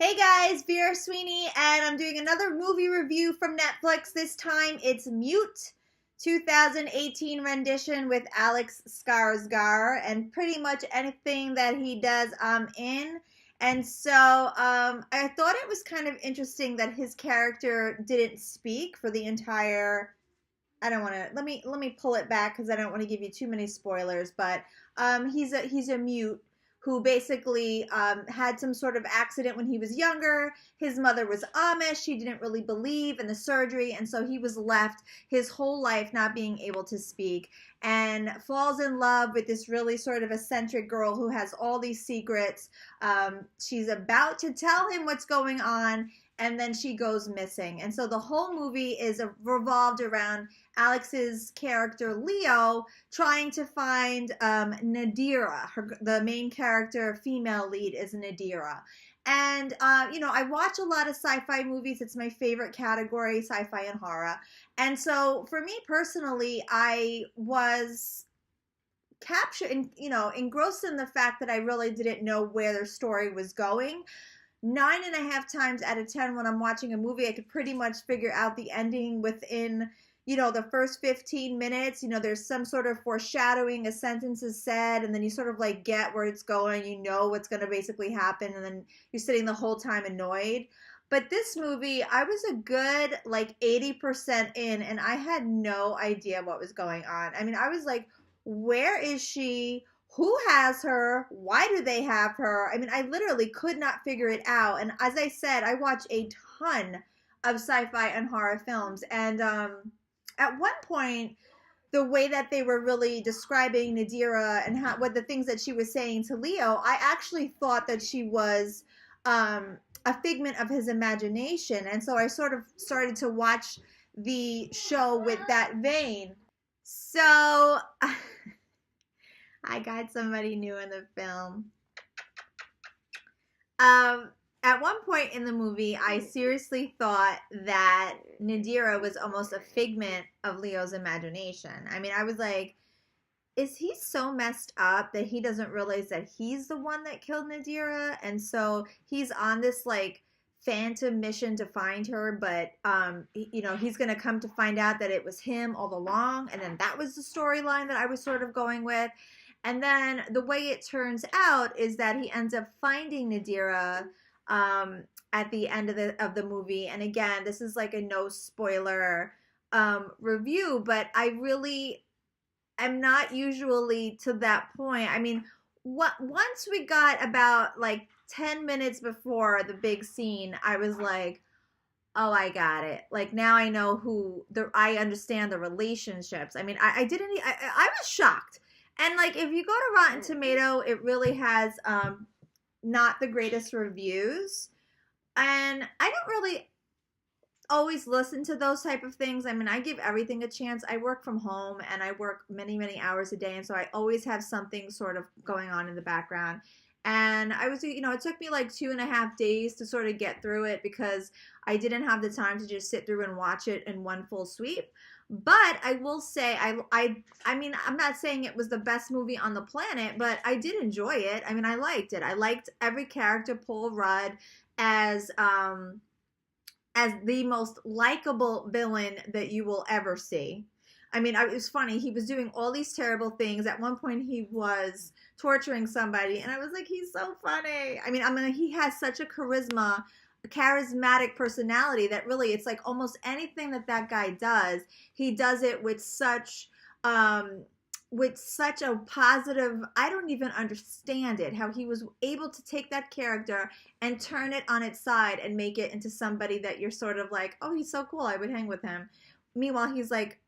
Hey guys, Vera Sweeney, and I'm doing another movie review from Netflix. This time it's Mute, 2018 rendition with Alex Skarsgård, and pretty much anything that he does, I'm in. And so I thought it was kind of interesting that his character didn't speak for the entire. I don't want to. Let me pull it back because I don't want to give you too many spoilers. But he's a mute who basically had some sort of accident when he was younger. His mother was Amish. He didn't really believe in the surgery, and so he was left his whole life not being able to speak, and falls in love with this really sort of eccentric girl who has all these secrets. She's about to tell him what's going on, and then she goes missing. And so the whole movie is revolved around Alex's character Leo trying to find Nadira. The main character, female lead, is Nadira. And I watch a lot of sci-fi movies. It's my favorite category, sci-fi and horror. And so for me personally, I was captured, engrossed in the fact that I really didn't know where their story was going. 9.5 times out of 10 when I'm watching a movie, I could pretty much figure out the ending within, the first 15 minutes. There's some sort of foreshadowing, a sentence is said, and then you sort of like get where it's going, what's going to basically happen, and then you're sitting the whole time annoyed. But this movie, I was a good like 80% in, and I had no idea what was going on. I mean, I was like, where is she? Who has her? Why do they have her? I mean, I literally could not figure it out. And as I said, I watch a ton of sci-fi and horror films. And at one point, the way that they were really describing Nadira and what the things that she was saying to Leo, I actually thought that she was a figment of his imagination. And so I sort of started to watch the show with that vein. So I got somebody new in the film. At one point in the movie, I seriously thought that Nadira was almost a figment of Leo's imagination. I mean, I was like, is he so messed up that he doesn't realize that he's the one that killed Nadira? And so he's on this like phantom mission to find her, but he's going to come to find out that it was him all along. And then that was the storyline that I was sort of going with. And then the way it turns out is that he ends up finding Nadira at the end of the movie. And again, this is like a no spoiler review, but I really am not usually to that point. I mean, once we got about like 10 minutes before the big scene, I was like, oh, I got it. Like now I know I understand the relationships. I mean, I was shocked. And like if you go to Rotten Tomato, it really has not the greatest reviews. And I don't really always listen to those type of things. I mean, I give everything a chance. I work from home and I work many, many hours a day. And so I always have something sort of going on in the background. And I was, it took me like 2.5 days to sort of get through it because I didn't have the time to just sit through and watch it in one full sweep. But I will say, I mean, I'm not saying it was the best movie on the planet, but I did enjoy it. I mean, I liked it. I liked every character. Paul Rudd as the most likable villain that you will ever see. I mean, it was funny. He was doing all these terrible things. At one point, he was torturing somebody, and I was like, he's so funny. I mean, he has such a charismatic personality that really, it's like almost anything that guy does, he does it with such a positive. I don't even understand it, how he was able to take that character and turn it on its side and make it into somebody that you're sort of like, oh, he's so cool, I would hang with him. Meanwhile, he's like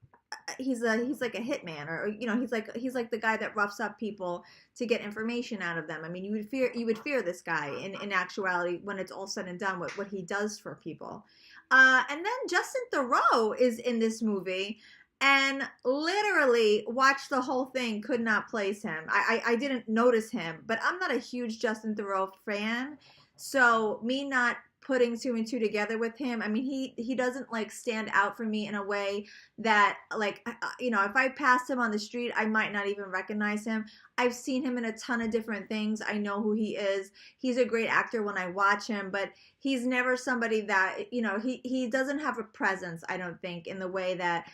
a hitman, or he's like the guy that roughs up people to get information out of them. I mean, you would fear this guy in actuality when it's all said and done, what he does for people. And then Justin Theroux is in this movie, and literally watched the whole thing, could not place him. I didn't notice him, but I'm not a huge Justin Theroux fan, so me not putting two and two together with him. I mean, he doesn't like stand out for me in a way that like, you know, if I passed him on the street, I might not even recognize him. I've seen him in a ton of different things. I know who he is. He's a great actor when I watch him, but he's never somebody that, you know, he doesn't have a presence, I don't think, in the way that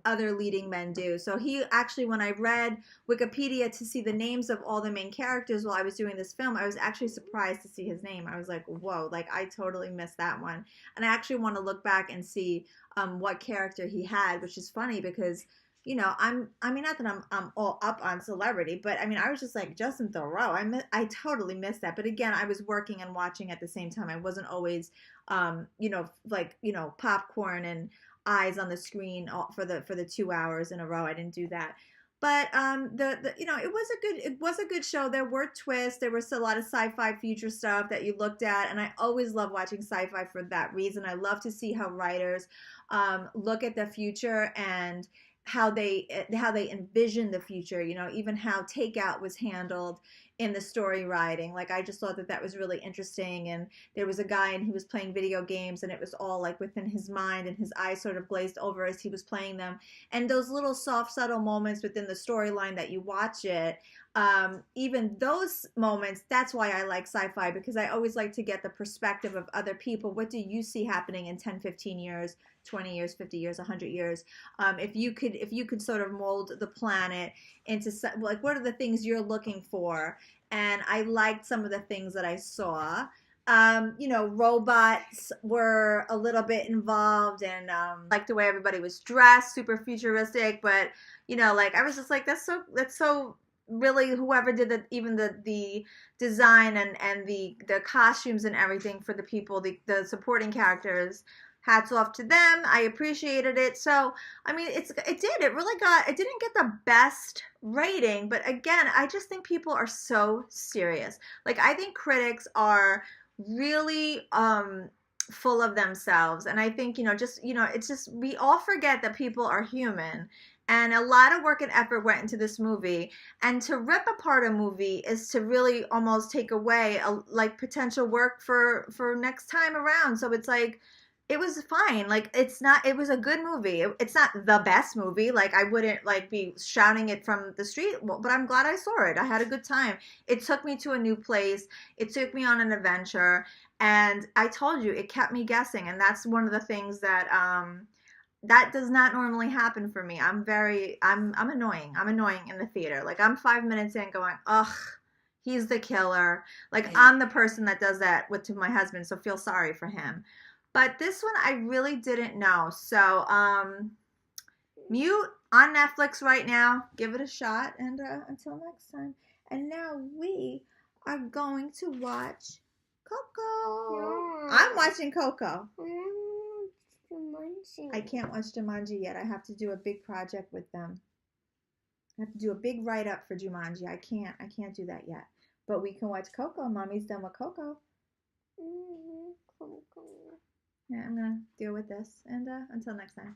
other leading men do. So he actually, when I read Wikipedia to see the names of all the main characters while I was doing this film, I was actually surprised to see his name. I was like, whoa, like I totally missed that one. And I actually want to look back and see what character he had, which is funny because, you know, I mean, not that I'm all up on celebrity, but I mean, I was just like, Justin Theroux, I totally missed that. But again, I was working and watching at the same time. I wasn't always, you know, like, you know, popcorn and eyes on the screen for the 2 hours in a row. I didn't do that. But the you know, it was a good show. There were twists. There was a lot of sci-fi future stuff that you looked at, and I always love watching sci-fi for that reason. I love to see how writers look at the future and how they envision the future, you know, even how takeout was handled in the story writing. Like, I just thought that was really interesting. And there was a guy and he was playing video games and it was all like within his mind, and his eyes sort of glazed over as he was playing them. And those little soft, subtle moments within the storyline that you watch it, even those moments, that's why I like sci-fi, because I always like to get the perspective of other people. What do you see happening in 10, 15 years, 20 years, 50 years, 100 years? If you could sort of mold the planet into, like, what are the things you're looking for? And I liked some of the things that I saw. You know, robots were a little bit involved, and like the way everybody was dressed, super futuristic. But you know, like, I was just like, that's so really, whoever did even the design and the costumes and everything for the people, the supporting characters, hats off to them. I appreciated it. So, I mean, it didn't get the best rating, but again, I just think people are so serious. Like, I think critics are really full of themselves, and I think, you know, it's just, we all forget that people are human. And a lot of work and effort went into this movie. And to rip apart a movie is to really almost take away like potential work for next time around. So it's like, it was fine. Like, it was a good movie. It's not the best movie. Like, I wouldn't like be shouting it from the street, but I'm glad I saw it. I had a good time. It took me to a new place. It took me on an adventure. And I told you, it kept me guessing. And that's one of the things that, that does not normally happen for me. I'm annoying. I'm annoying in the theater. Like, I'm 5 minutes in going, ugh, he's the killer. Like, I'm the person that does that to my husband, so feel sorry for him. But this one, I really didn't know. So, Mute on Netflix right now. Give it a shot, and until next time. And now we are going to watch Coco. No. I'm watching Coco. I can't watch Jumanji yet. I have to do a big project with them. I have to do a big write-up for Jumanji. I can't do that yet. But we can watch Coco. Mommy's done with Coco. Coco. Yeah, I'm going to deal with this. And until next time.